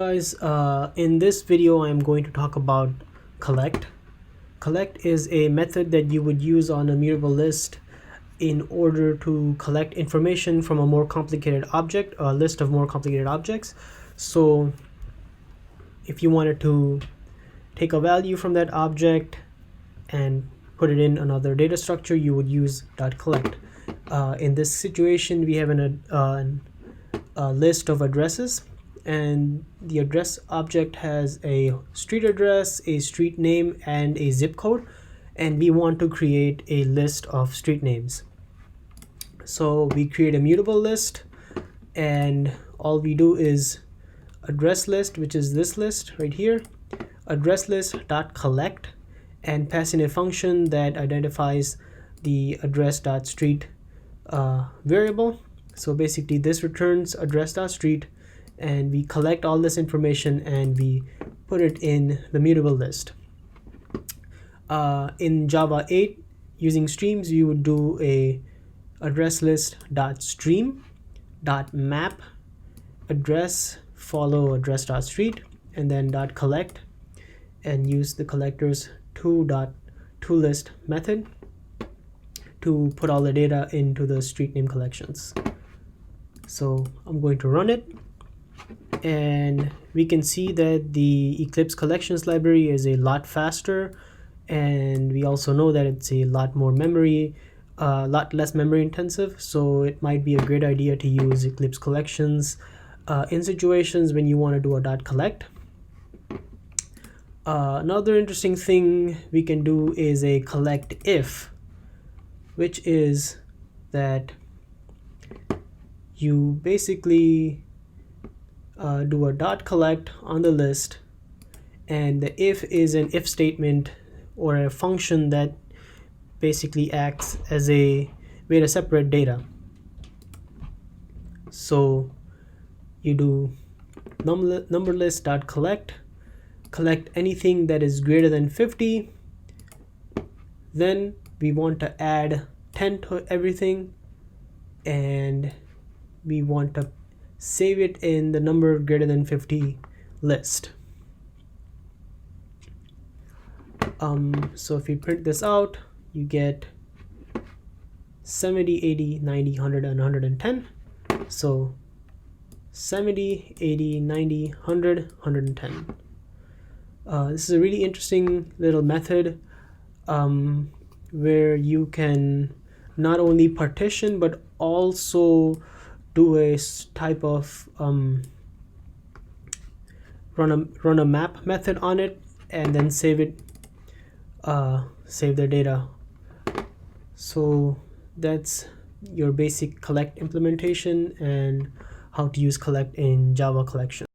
Guys, in this video I'm going to talk about collect. Collect is a method that you would use on a mutable list in order to collect information from a more complicated object, a list of more complicated objects. So if you wanted to take a value from that object and put it in another data structure, you would use .collect. In this situation, we have a list of addresses, and the address object has a street address, a street name, and a zip code, and we want to create a list of street names. So we create a mutable list, and all we do is address list, which is this list right here, address list dot collect, and pass in a function that identifies the address dot street variable. So basically this returns address dot street, and we collect all this information and we put it in the mutable list. In Java 8, using streams, you would do a address list dot stream dot map address follow address dot street, and then dot collect, and use the collectors toList method to put all the data into the street name collections. So I'm going to run it, and we can see that the Eclipse Collections Library is a lot faster, and we also know that it's a lot more memory, a lot less memory intensive. So it might be a great idea to use Eclipse Collections in situations when you want to do a .collect. Another interesting thing we can do is a collect if, which is that you basically do a .collect on the list, and the if is an if statement or a function that basically acts as a way to separate data. So you do number list dot collect anything that is greater than 50. Then we want to add 10 to everything, and we want to save it in the number greater than 50 list. So if you print this out, you get 70, 80, 90, 100, and 110. So 70, 80, 90, 100, 110. This is a really interesting little method where you can not only partition but also do a type of run a map method on it, and then save the data. So that's your basic collect implementation and how to use collect in Java collection.